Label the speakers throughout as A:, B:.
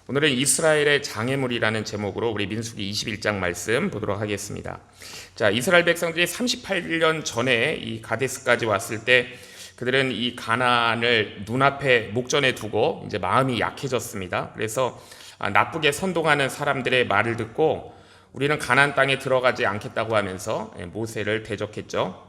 A: 오늘은 이스라엘의 장애물이라는 제목으로 우리 민수기 21장 말씀 보도록 하겠습니다. 자, 이스라엘 백성들이 38년 전에 이 가데스까지 왔을 때 그들은 이 가나안을 눈앞에 목전에 두고 이제 마음이 약해졌습니다. 그래서 나쁘게 선동하는 사람들의 말을 듣고 우리는 가나안 땅에 들어가지 않겠다고 하면서 모세를 대적했죠.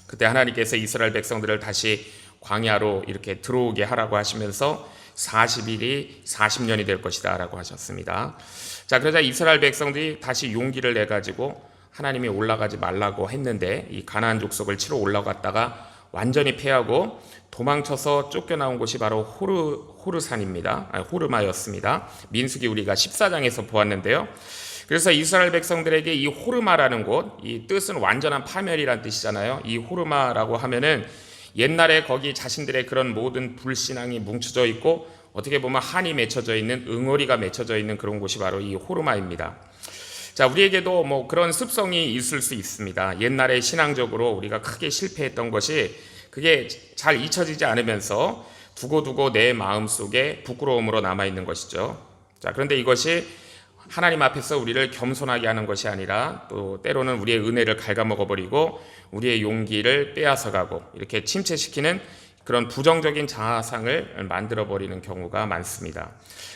A: 그때 하나님께서 이스라엘 백성들을 다시 광야로 이렇게 들어오게 하라고 하시면서 40일이 40년이 될 것이다 라고 하셨습니다. 자, 그러자 이스라엘 백성들이 다시 용기를 내가지고 하나님이 올라가지 말라고 했는데 이 가나안 족속을 치러 올라갔다가 완전히 패하고 도망쳐서 쫓겨나온 곳이 바로 호르산입니다. 호르마였습니다. 민수기 우리가 14장에서 보았는데요. 그래서 이스라엘 백성들에게 이 호르마라는 곳, 이 뜻은 완전한 파멸이란 뜻이잖아요. 이 호르마라고 하면은 옛날에 거기 자신들의 그런 모든 불신앙이 뭉쳐져 있고 어떻게 보면 한이 맺혀져 있는 응어리가 맺혀져 있는 그런 곳이 바로 이 호르마입니다. 자, 우리에게도 뭐 그런 습성이 있을 수 있습니다. 옛날에 신앙적으로 우리가 크게 실패했던 것이 그게 잘 잊혀지지 않으면서 두고두고 내 마음속에 부끄러움으로 남아있는 것이죠. 자, 그런데 이것이 하나님 앞에서 우리를 겸손하게 하는 것이 아니라 또 때로는 우리의 은혜를 갉아먹어버리고 우리의 용기를 빼앗아가고 이렇게 침체시키는 그런 부정적인 자아상을 만들어버리는 경우가 많습니다.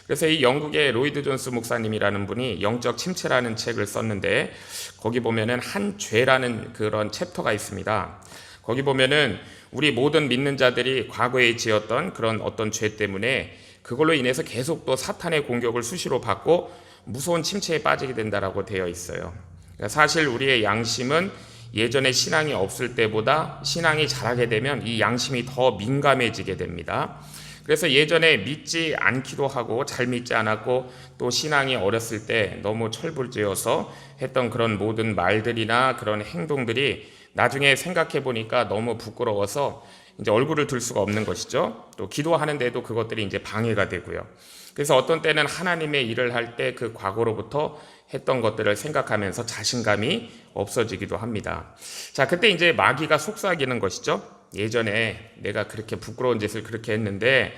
A: 그래서 이 영국의 로이드 존스 목사님이라는 분이 영적 침체라는 책을 썼는데 거기 보면은 한 죄라는 그런 챕터가 있습니다. 거기 보면은 우리 모든 믿는 자들이 과거에 지었던 그런 어떤 죄 때문에 그걸로 인해서 계속 또 사탄의 공격을 수시로 받고 무서운 침체에 빠지게 된다라고 되어 있어요. 그러니까 사실 우리의 양심은 예전에 신앙이 없을 때보다 신앙이 자라게 되면 이 양심이 더 민감해지게 됩니다. 그래서 예전에 믿지 않기도 하고 잘 믿지 않았고 또 신앙이 어렸을 때 너무 철불지어서 했던 그런 모든 말들이나 그런 행동들이 나중에 생각해 보니까 너무 부끄러워서 이제 얼굴을 들 수가 없는 것이죠. 또 기도하는데도 그것들이 이제 방해가 되고요. 그래서 어떤 때는 하나님의 일을 할 때 그 과거로부터 했던 것들을 생각하면서 자신감이 없어지기도 합니다. 자, 그때 이제 마귀가 속삭이는 것이죠. 예전에 내가 그렇게 부끄러운 짓을 그렇게 했는데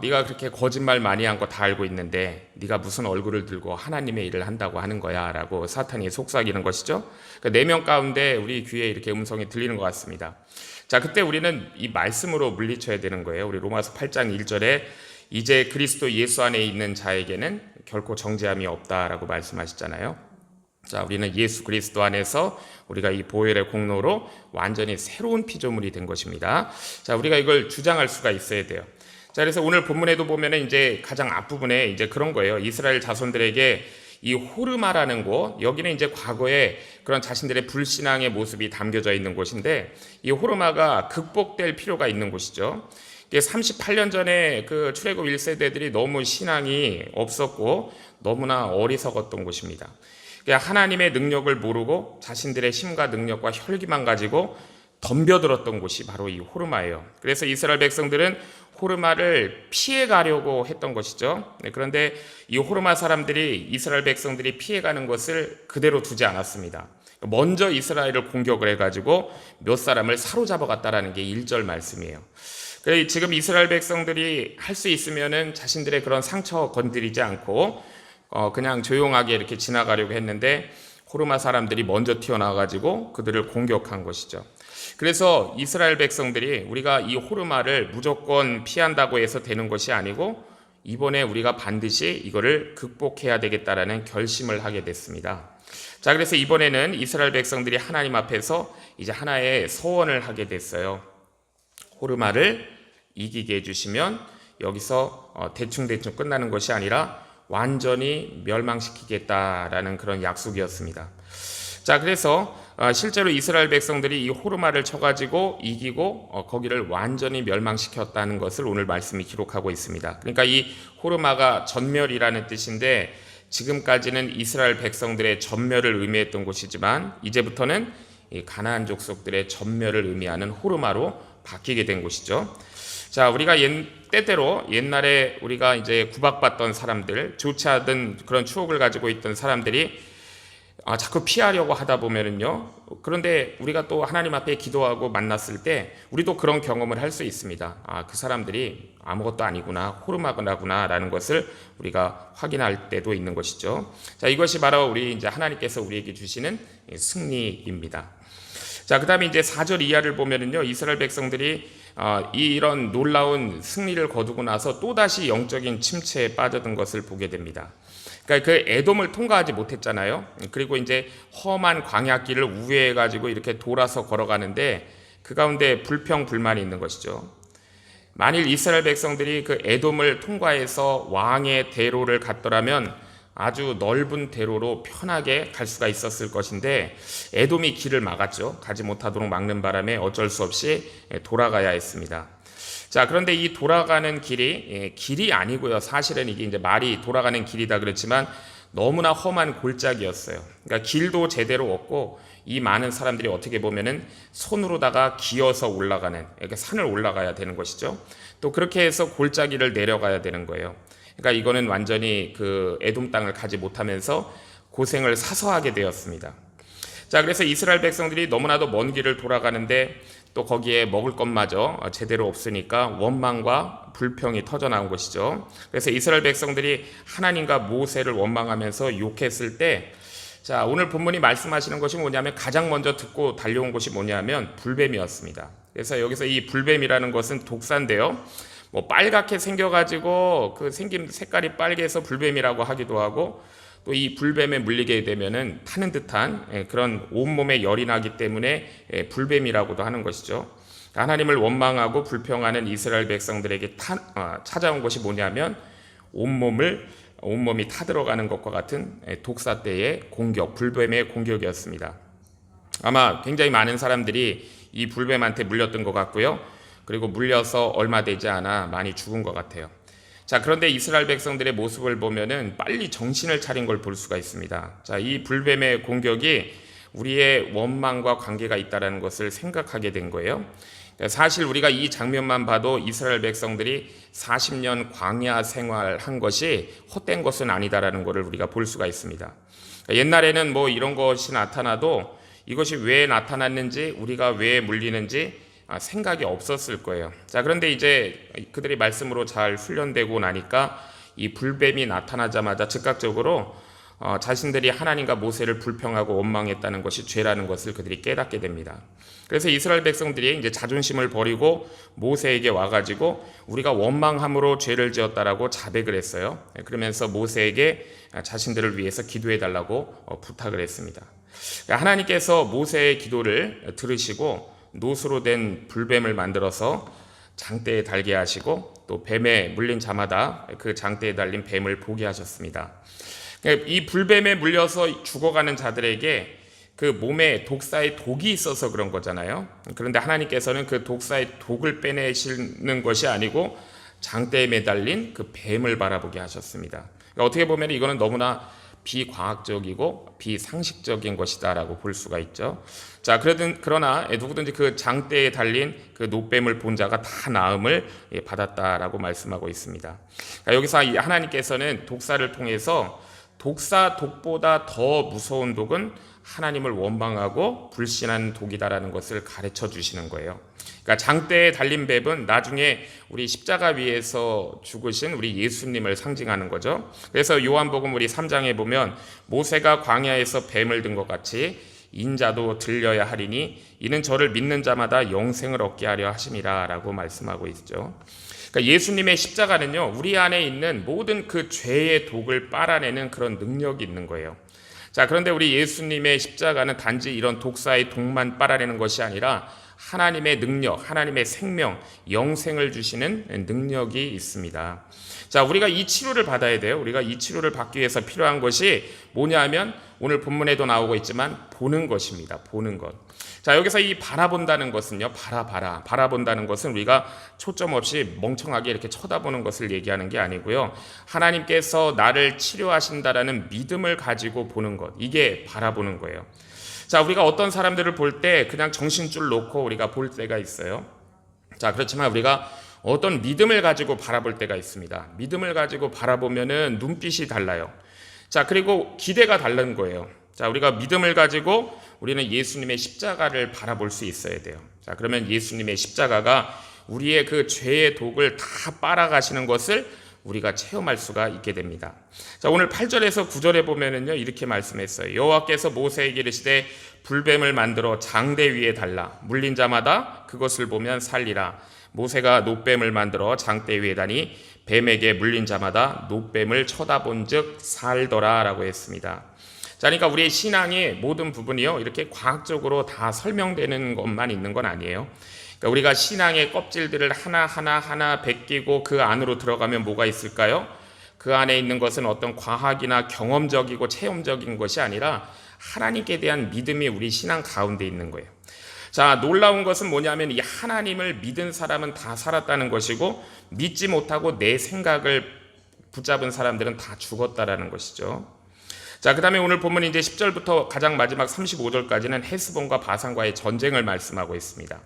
A: 네가 그렇게 거짓말 많이 한 거 다 알고 있는데 네가 무슨 얼굴을 들고 하나님의 일을 한다고 하는 거야 라고 사탄이 속삭이는 것이죠. 그 내면 가운데 우리 귀에 이렇게 음성이 들리는 것 같습니다. 자, 그때 우리는 이 말씀으로 물리쳐야 되는 거예요. 우리 로마서 8장 1절에 이제 그리스도 예수 안에 있는 자에게는 결코 정죄함이 없다라고 말씀하셨잖아요. 자, 우리는 예수 그리스도 안에서 우리가 이 보혈의 공로로 완전히 새로운 피조물이 된 것입니다. 자, 우리가 이걸 주장할 수가 있어야 돼요. 자, 그래서 오늘 본문에도 보면은 이제 가장 앞부분에 이제 그런 거예요. 이스라엘 자손들에게 이 호르마라는 곳, 여기는 이제 과거에 그런 자신들의 불신앙의 모습이 담겨져 있는 곳인데 이 호르마가 극복될 필요가 있는 곳이죠. 38년 전에 그 출애굽 1세대들이 너무 신앙이 없었고 너무나 어리석었던 곳입니다. 하나님의 능력을 모르고 자신들의 힘과 능력과 혈기만 가지고 덤벼들었던 곳이 바로 이 호르마예요. 그래서 이스라엘 백성들은 호르마를 피해가려고 했던 것이죠. 그런데 이 호르마 사람들이 이스라엘 백성들이 피해가는 것을 그대로 두지 않았습니다. 먼저 이스라엘을 공격을 해가지고 몇 사람을 사로잡아갔다라는 게 1절 말씀이에요. 그래, 지금 이스라엘 백성들이 할 수 있으면은 자신들의 그런 상처 건드리지 않고 그냥 조용하게 이렇게 지나가려고 했는데 호르마 사람들이 먼저 튀어나와가지고 그들을 공격한 것이죠. 그래서 이스라엘 백성들이 우리가 이 호르마를 무조건 피한다고 해서 되는 것이 아니고 이번에 우리가 반드시 이거를 극복해야 되겠다라는 결심을 하게 됐습니다. 자, 그래서 이번에는 이스라엘 백성들이 하나님 앞에서 이제 하나의 서원을 하게 됐어요. 호르마를 이기게 해주시면 여기서 대충대충 끝나는 것이 아니라 완전히 멸망시키겠다라는 그런 약속이었습니다. 자, 그래서 실제로 이스라엘 백성들이 이 호르마를 쳐가지고 이기고 거기를 완전히 멸망시켰다는 것을 오늘 말씀이 기록하고 있습니다. 그러니까 이 호르마가 전멸이라는 뜻인데 지금까지는 이스라엘 백성들의 전멸을 의미했던 곳이지만 이제부터는 이 가나안 족속들의 전멸을 의미하는 호르마로 바뀌게 된 곳이죠. 자, 우리가 때때로 옛날에 우리가 이제 구박받던 사람들, 좋지 않은 그런 추억을 가지고 있던 사람들이 자꾸 피하려고 하다 보면은요. 그런데 우리가 또 하나님 앞에 기도하고 만났을 때 우리도 그런 경험을 할 수 있습니다. 그 사람들이 아무것도 아니구나, 호르마구나라는 것을 우리가 확인할 때도 있는 것이죠. 자, 이것이 바로 우리 이제 하나님께서 우리에게 주시는 승리입니다. 자, 그다음에 이제 4절 이하를 보면은요. 이스라엘 백성들이 이런 놀라운 승리를 거두고 나서 또다시 영적인 침체에 빠져든 것을 보게 됩니다. 그러니까 그 에돔을 통과하지 못했잖아요. 그리고 이제 험한 광야길을 우회해 가지고 이렇게 돌아서 걸어가는데 그 가운데 불평불만이 있는 것이죠. 만일 이스라엘 백성들이 그 에돔을 통과해서 왕의 대로를 갔더라면 아주 넓은 대로로 편하게 갈 수가 있었을 것인데 에돔이 길을 막았죠. 가지 못하도록 막는 바람에 어쩔 수 없이 돌아가야 했습니다. 자, 그런데 이 돌아가는 길이 아니고요. 사실은 이게 이제 말이 돌아가는 길이다 그렇지만 너무나 험한 골짜기였어요. 그러니까 길도 제대로 없고 이 많은 사람들이 어떻게 보면은 손으로다가 기어서 올라가는, 이렇게 산을 올라가야 되는 것이죠. 또 그렇게 해서 골짜기를 내려가야 되는 거예요. 그러니까 이거는 완전히 그 에돔 땅을 가지 못하면서 고생을 사서 하게 되었습니다. 자, 그래서 이스라엘 백성들이 너무나도 먼 길을 돌아가는데 또 거기에 먹을 것마저 제대로 없으니까 원망과 불평이 터져 나온 것이죠. 그래서 이스라엘 백성들이 하나님과 모세를 원망하면서 욕했을 때, 자, 오늘 본문이 말씀하시는 것이 뭐냐면 가장 먼저 듣고 달려온 것이 뭐냐면 불뱀이었습니다. 그래서 여기서 이 불뱀이라는 것은 독사인데요. 뭐 빨갛게 생겨가지고 그 생긴 색깔이 빨개서 불뱀이라고 하기도 하고, 또 이 불뱀에 물리게 되면은 타는 듯한 그런 온몸에 열이 나기 때문에 불뱀이라고도 하는 것이죠. 하나님을 원망하고 불평하는 이스라엘 백성들에게 찾아온 것이 뭐냐면 온몸이 타들어가는 것과 같은 독사떼의 공격, 불뱀의 공격이었습니다. 아마 굉장히 많은 사람들이 이 불뱀한테 물렸던 것 같고요. 그리고 물려서 얼마 되지 않아 많이 죽은 것 같아요. 자, 그런데 이스라엘 백성들의 모습을 보면은 빨리 정신을 차린 걸 볼 수가 있습니다. 자, 이 불뱀의 공격이 우리의 원망과 관계가 있다는 것을 생각하게 된 거예요. 사실 우리가 이 장면만 봐도 이스라엘 백성들이 40년 광야 생활한 것이 헛된 것은 아니다라는 것을 우리가 볼 수가 있습니다. 옛날에는 뭐 이런 것이 나타나도 이것이 왜 나타났는지, 우리가 왜 물리는지 생각이 없었을 거예요. 자, 그런데 이제 그들이 말씀으로 잘 훈련되고 나니까 이 불뱀이 나타나자마자 즉각적으로 자신들이 하나님과 모세를 불평하고 원망했다는 것이 죄라는 것을 그들이 깨닫게 됩니다. 그래서 이스라엘 백성들이 이제 자존심을 버리고 모세에게 와가지고 우리가 원망함으로 죄를 지었다라고 자백을 했어요. 그러면서 모세에게 자신들을 위해서 기도해 달라고 부탁을 했습니다. 하나님께서 모세의 기도를 들으시고 노수로 된 불뱀을 만들어서 장대에 달게 하시고 또 뱀에 물린 자마다 그 장대에 달린 뱀을 보게 하셨습니다. 이 불뱀에 물려서 죽어가는 자들에게 그 몸에 독사의 독이 있어서 그런 거잖아요. 그런데 하나님께서는 그 독사의 독을 빼내시는 것이 아니고 장대에 매달린 그 뱀을 바라보게 하셨습니다. 그러니까 어떻게 보면 이거는 너무나 비과학적이고 비상식적인 것이다라고 볼 수가 있죠. 자, 그러나 누구든지 그 장대에 달린 그 노뱀을 본 자가 다 나음을 받았다라고 말씀하고 있습니다. 그러니까 여기서 하나님께서는 독사를 통해서 독보다 더 무서운 독은 하나님을 원망하고 불신한 독이다라는 것을 가르쳐 주시는 거예요. 그러니까 장대에 달린 뱀은 나중에 우리 십자가 위에서 죽으신 우리 예수님을 상징하는 거죠. 그래서 요한복음 우리 3장에 보면 모세가 광야에서 뱀을 든 것 같이 인자도 들려야 하리니 이는 저를 믿는 자마다 영생을 얻게 하려 하심이라 라고 말씀하고 있죠. 그러니까 예수님의 십자가는요, 우리 안에 있는 모든 그 죄의 독을 빨아내는 그런 능력이 있는 거예요. 자, 그런데 우리 예수님의 십자가는 단지 이런 독사의 독만 빨아내는 것이 아니라 하나님의 능력, 하나님의 생명, 영생을 주시는 능력이 있습니다. 자, 우리가 이 치료를 받아야 돼요. 우리가 이 치료를 받기 위해서 필요한 것이 뭐냐 하면 오늘 본문에도 나오고 있지만 보는 것입니다. 보는 것. 자, 여기서 이 바라본다는 것은요, 바라본다는 것은 우리가 초점 없이 멍청하게 이렇게 쳐다보는 것을 얘기하는 게 아니고요. 하나님께서 나를 치료하신다라는 믿음을 가지고 보는 것. 이게 바라보는 거예요. 자, 우리가 어떤 사람들을 볼 때 그냥 정신줄 놓고 우리가 볼 때가 있어요. 자, 그렇지만 우리가 어떤 믿음을 가지고 바라볼 때가 있습니다. 믿음을 가지고 바라보면은 눈빛이 달라요. 자, 그리고 기대가 다른 거예요. 자, 우리가 믿음을 가지고 우리는 예수님의 십자가를 바라볼 수 있어야 돼요. 자, 그러면 예수님의 십자가가 우리의 그 죄의 독을 다 빨아가시는 것을 우리가 체험할 수가 있게 됩니다. 자, 오늘 8절에서 9절에 보면은요, 이렇게 말씀했어요. 여호와께서 모세에게 이르시되 불뱀을 만들어 장대 위에 달라 물린 자마다 그것을 보면 살리라. 모세가 놋뱀을 만들어 장대 위에 다니 뱀에게 물린 자마다 놋뱀을 쳐다본즉 살더라 라고 했습니다. 자, 그러니까 우리의 신앙의 모든 부분이요, 이렇게 과학적으로 다 설명되는 것만 있는 건 아니에요. 그러니까 우리가 신앙의 껍질들을 하나 벗기고 그 안으로 들어가면 뭐가 있을까요? 그 안에 있는 것은 어떤 과학이나 경험적이고 체험적인 것이 아니라 하나님께 대한 믿음이 우리 신앙 가운데 있는 거예요. 자, 놀라운 것은 뭐냐면 이 하나님을 믿은 사람은 다 살았다는 것이고 믿지 못하고 내 생각을 붙잡은 사람들은 다 죽었다라는 것이죠. 자, 그 다음에 오늘 본문 이제 10절부터 가장 마지막 35절까지는 헤스본과 바산과의 전쟁을 말씀하고 있습니다.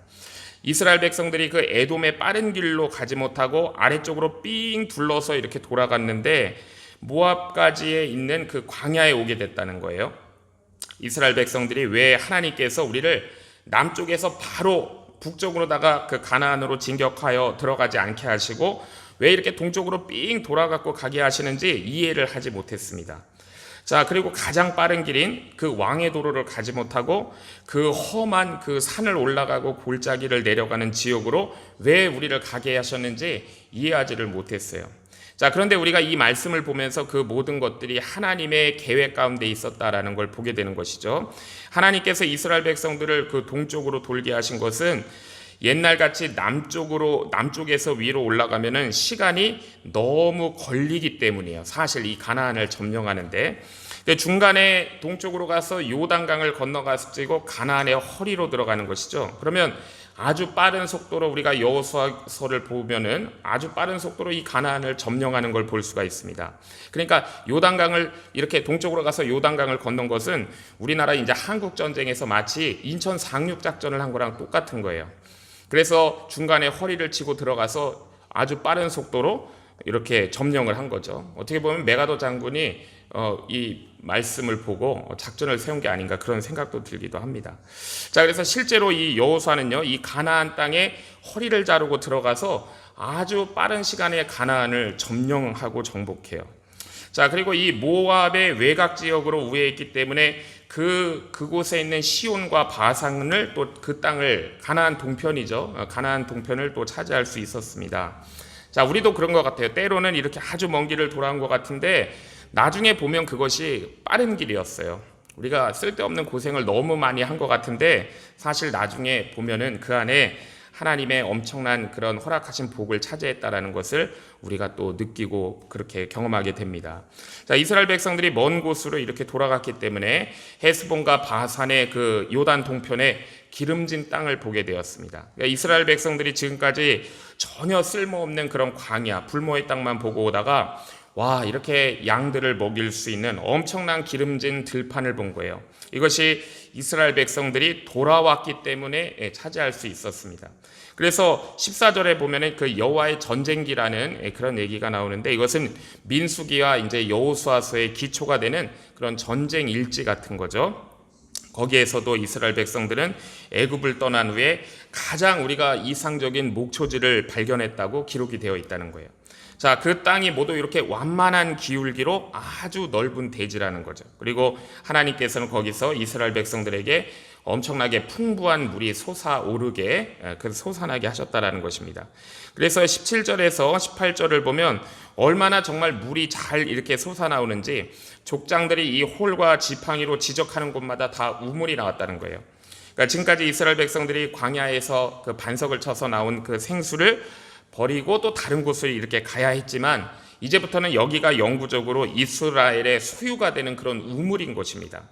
A: 이스라엘 백성들이 그 에돔의 빠른 길로 가지 못하고 아래쪽으로 삥 둘러서 이렇게 돌아갔는데 모압까지에 있는 그 광야에 오게 됐다는 거예요. 이스라엘 백성들이 왜 하나님께서 우리를 남쪽에서 바로 북쪽으로다가 그 가나안으로 진격하여 들어가지 않게 하시고 왜 이렇게 동쪽으로 삥 돌아갖고 가게 하시는지 이해를 하지 못했습니다. 자, 그리고 가장 빠른 길인 그 왕의 도로를 가지 못하고 그 험한 그 산을 올라가고 골짜기를 내려가는 지역으로 왜 우리를 가게 하셨는지 이해하지를 못했어요. 자, 그런데 우리가 이 말씀을 보면서 그 모든 것들이 하나님의 계획 가운데 있었다라는 걸 보게 되는 것이죠. 하나님께서 이스라엘 백성들을 그 동쪽으로 돌게 하신 것은 옛날같이 남쪽에서 위로 올라가면은 시간이 너무 걸리기 때문이에요. 사실 이 가나안을 점령하는데. 근데 중간에 동쪽으로 가서 요단강을 건너가지고 가나안의 허리로 들어가는 것이죠. 그러면 아주 빠른 속도로 우리가 여호수아서를 보면은 아주 빠른 속도로 이 가나안을 점령하는 걸 볼 수가 있습니다. 그러니까 요단강을 이렇게 동쪽으로 가서 요단강을 건넌 것은 우리나라 이제 한국 전쟁에서 마치 인천 상륙 작전을 한 거랑 똑같은 거예요. 그래서 중간에 허리를 치고 들어가서 아주 빠른 속도로 이렇게 점령을 한 거죠. 어떻게 보면 메가더 장군이 이 말씀을 보고 작전을 세운 게 아닌가 그런 생각도 들기도 합니다. 자, 그래서 실제로 이 여호수아는요, 이 가나안 땅에 허리를 자르고 들어가서 아주 빠른 시간에 가나안을 점령하고 정복해요. 자, 그리고 이 모압의 외곽 지역으로 우회해 있기 때문에 그곳에 있는 시온과 바산을 또 그 땅을 가나안 동편이죠. 가나안 동편을 또 차지할 수 있었습니다. 자, 우리도 그런 것 같아요. 때로는 이렇게 아주 먼 길을 돌아온 것 같은데 나중에 보면 그것이 빠른 길이었어요. 우리가 쓸데없는 고생을 너무 많이 한 것 같은데 사실 나중에 보면은 그 안에 하나님의 엄청난 그런 허락하신 복을 차지했다라는 것을 우리가 또 느끼고 그렇게 경험하게 됩니다. 자, 이스라엘 백성들이 먼 곳으로 이렇게 돌아갔기 때문에 헤스본과 바산의 그 요단 동편에 기름진 땅을 보게 되었습니다. 그러니까 이스라엘 백성들이 지금까지 전혀 쓸모없는 그런 광야, 불모의 땅만 보고 오다가 와, 이렇게 양들을 먹일 수 있는 엄청난 기름진 들판을 본 거예요. 이것이 이스라엘 백성들이 돌아왔기 때문에 차지할 수 있었습니다. 그래서 14절에 보면은 그 여호와의 전쟁기라는 그런 얘기가 나오는데 이것은 민수기와 이제 여호수아서의 기초가 되는 그런 전쟁 일지 같은 거죠. 거기에서도 이스라엘 백성들은 애굽을 떠난 후에 가장 우리가 이상적인 목초지를 발견했다고 기록이 되어 있다는 거예요. 자, 그 땅이 모두 이렇게 완만한 기울기로 아주 넓은 대지라는 거죠. 그리고 하나님께서는 거기서 이스라엘 백성들에게 엄청나게 풍부한 물이 솟아오르게 솟아나게 하셨다라는 것입니다. 그래서 17절에서 18절을 보면 얼마나 정말 물이 잘 이렇게 솟아나오는지 족장들이 이 홀과 지팡이로 지적하는 곳마다 다 우물이 나왔다는 거예요. 그러니까 지금까지 이스라엘 백성들이 광야에서 그 반석을 쳐서 나온 그 생수를 버리고 또 다른 곳을 이렇게 가야 했지만 이제부터는 여기가 영구적으로 이스라엘의 소유가 되는 그런 우물인 곳입니다.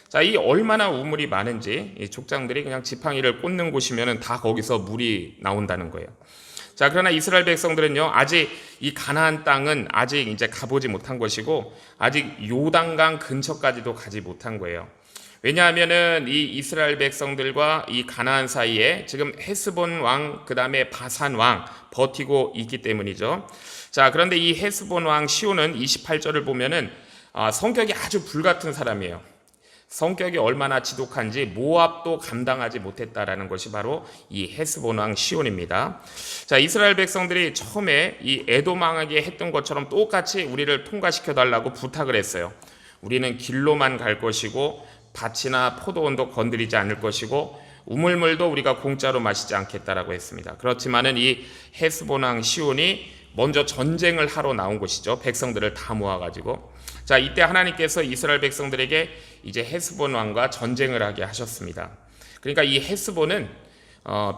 A: 자, 이 얼마나 우물이 많은지 이 족장들이 그냥 지팡이를 꽂는 곳이면은 다 거기서 물이 나온다는 거예요. 자, 그러나 이스라엘 백성들은요, 아직 이 가나안 땅은 아직 이제 가보지 못한 것이고 아직 요단강 근처까지도 가지 못한 거예요. 왜냐하면은 이 이스라엘 백성들과 이 가나안 사이에 지금 헤스본 왕 그다음에 바산 왕 버티고 있기 때문이죠. 자, 그런데 이 헤스본 왕 시온은 28절을 보면은 성격이 아주 불같은 사람이에요. 성격이 얼마나 지독한지 모압도 감당하지 못했다라는 것이 바로 이 헤스본 왕 시온입니다. 자, 이스라엘 백성들이 처음에 이 에돔 왕에게 했던 것처럼 똑같이 우리를 통과시켜 달라고 부탁을 했어요. 우리는 길로만 갈 것이고 밭이나 포도원도 건드리지 않을 것이고 우물물도 우리가 공짜로 마시지 않겠다라고 했습니다. 그렇지만은 이 헤스본 왕 시온이 먼저 전쟁을 하러 나온 것이죠. 백성들을 다 모아가지고. 자, 이때 하나님께서 이스라엘 백성들에게 이제 헤스본 왕과 전쟁을 하게 하셨습니다. 그러니까 이 헤스본은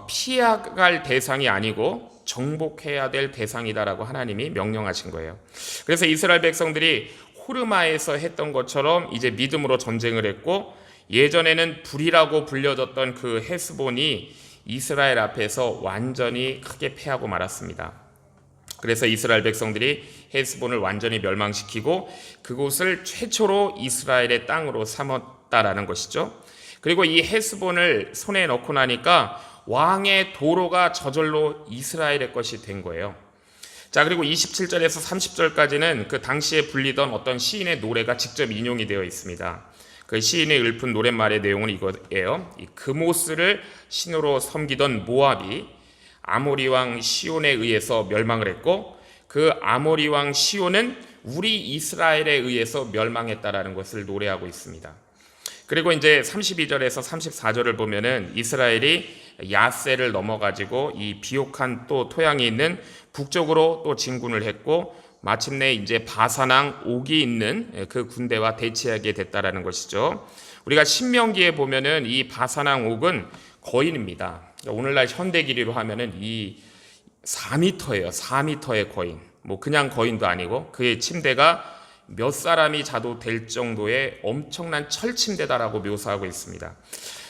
A: 피해갈 대상이 아니고 정복해야 될 대상이다라고 하나님이 명령하신 거예요. 그래서 이스라엘 백성들이 호르마에서 했던 것처럼 이제 믿음으로 전쟁을 했고, 예전에는 불이라고 불려졌던 그 헤스본이 이스라엘 앞에서 완전히 크게 패하고 말았습니다. 그래서 이스라엘 백성들이 헤스본을 완전히 멸망시키고 그곳을 최초로 이스라엘의 땅으로 삼았다라는 것이죠. 그리고 이 헤스본을 손에 넣고 나니까 왕의 도로가 저절로 이스라엘의 것이 된 거예요. 자, 그리고 27절에서 30절까지는 그 당시에 불리던 어떤 시인의 노래가 직접 인용이 되어 있습니다. 그 시인의 읊은 노랫말의 내용은 이거예요. 이 그모스를 신으로 섬기던 모압이 아모리 왕 시온에 의해서 멸망을 했고, 그 아모리 왕 시온은 우리 이스라엘에 의해서 멸망했다라는 것을 노래하고 있습니다. 그리고 이제 32절에서 34절을 보면은 이스라엘이 야세를 넘어가지고 이 비옥한 또 토양이 있는 북쪽으로 또 진군을 했고, 마침내 이제 바산왕 옥이 있는 그 군대와 대치하게 됐다라는 것이죠. 우리가 신명기에 보면은 이 바산왕 옥은 거인입니다. 오늘날 현대 길이로 하면은 이 4m예요. 4m의 거인. 뭐 그냥 거인도 아니고 그의 침대가 몇 사람이 자도 될 정도의 엄청난 철침대다라고 묘사하고 있습니다.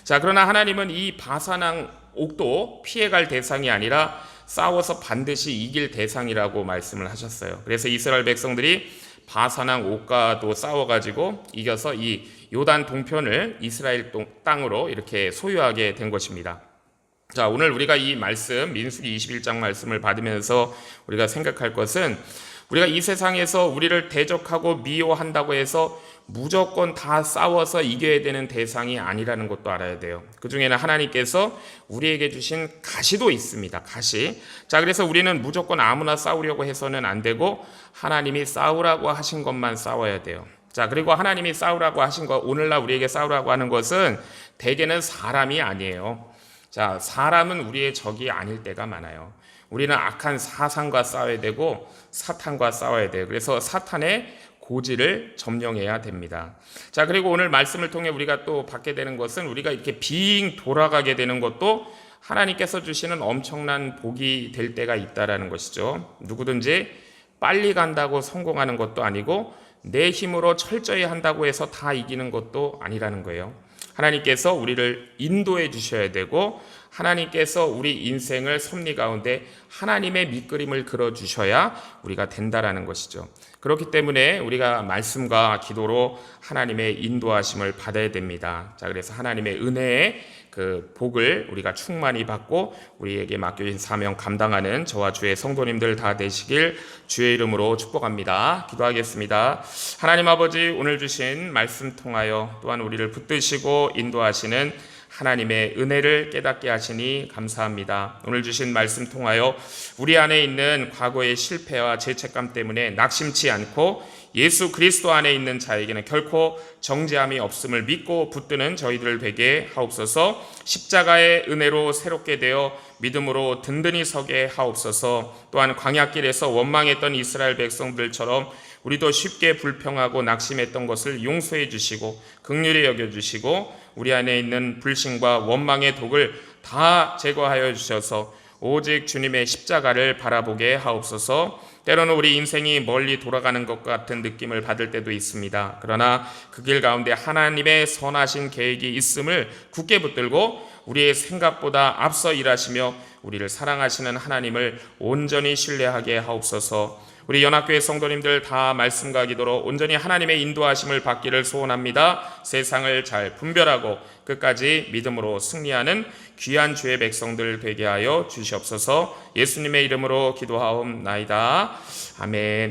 A: 자, 그러나 하나님은 이 바산왕 옥도 피해갈 대상이 아니라 싸워서 반드시 이길 대상이라고 말씀을 하셨어요. 그래서 이스라엘 백성들이 바산왕 옥과도 싸워가지고 이겨서 이 요단 동편을 이스라엘 땅으로 이렇게 소유하게 된 것입니다. 자, 오늘 우리가 이 말씀, 민수기 21장 말씀을 받으면서 우리가 생각할 것은, 우리가 이 세상에서 우리를 대적하고 미워한다고 해서 무조건 다 싸워서 이겨야 되는 대상이 아니라는 것도 알아야 돼요. 그 중에는 하나님께서 우리에게 주신 가시도 있습니다. 가시. 자, 그래서 우리는 무조건 아무나 싸우려고 해서는 안 되고 하나님이 싸우라고 하신 것만 싸워야 돼요. 자, 그리고 하나님이 싸우라고 하신 것, 오늘날 우리에게 싸우라고 하는 것은 대개는 사람이 아니에요. 자, 사람은 우리의 적이 아닐 때가 많아요. 우리는 악한 사상과 싸워야 되고 사탄과 싸워야 돼요. 그래서 사탄의 고지를 점령해야 됩니다. 자, 그리고 오늘 말씀을 통해 우리가 또 받게 되는 것은, 우리가 이렇게 빙 돌아가게 되는 것도 하나님께서 주시는 엄청난 복이 될 때가 있다라는 것이죠. 누구든지 빨리 간다고 성공하는 것도 아니고 내 힘으로 철저히 한다고 해서 다 이기는 것도 아니라는 거예요. 하나님께서 우리를 인도해 주셔야 되고, 하나님께서 우리 인생을 섭리 가운데 하나님의 밑그림을 그려주셔야 우리가 된다라는 것이죠. 그렇기 때문에 우리가 말씀과 기도로 하나님의 인도하심을 받아야 됩니다. 자, 그래서 하나님의 은혜의 그 복을 우리가 충만히 받고 우리에게 맡겨진 사명 감당하는 저와 주의 성도님들 다 되시길 주의 이름으로 축복합니다. 기도하겠습니다. 하나님 아버지, 오늘 주신 말씀 통하여 또한 우리를 붙드시고 인도하시는 하나님의 은혜를 깨닫게 하시니 감사합니다. 오늘 주신 말씀 통하여 우리 안에 있는 과거의 실패와 죄책감 때문에 낙심치 않고 예수 그리스도 안에 있는 자에게는 결코 정죄함이 없음을 믿고 붙드는 저희들 되게 하옵소서. 십자가의 은혜로 새롭게 되어 믿음으로 든든히 서게 하옵소서. 또한 광야길에서 원망했던 이스라엘 백성들처럼 우리도 쉽게 불평하고 낙심했던 것을 용서해 주시고 긍휼히 여겨주시고 우리 안에 있는 불신과 원망의 독을 다 제거하여 주셔서 오직 주님의 십자가를 바라보게 하옵소서. 때로는 우리 인생이 멀리 돌아가는 것 같은 느낌을 받을 때도 있습니다. 그러나 그 길 가운데 하나님의 선하신 계획이 있음을 굳게 붙들고 우리의 생각보다 앞서 일하시며 우리를 사랑하시는 하나님을 온전히 신뢰하게 하옵소서. 우리 연합교회 성도님들 다 말씀과 기도로 온전히 하나님의 인도하심을 받기를 소원합니다. 세상을 잘 분별하고 끝까지 믿음으로 승리하는 귀한 주의 백성들 되게 하여 주시옵소서. 예수님의 이름으로 기도하옵나이다. 아멘.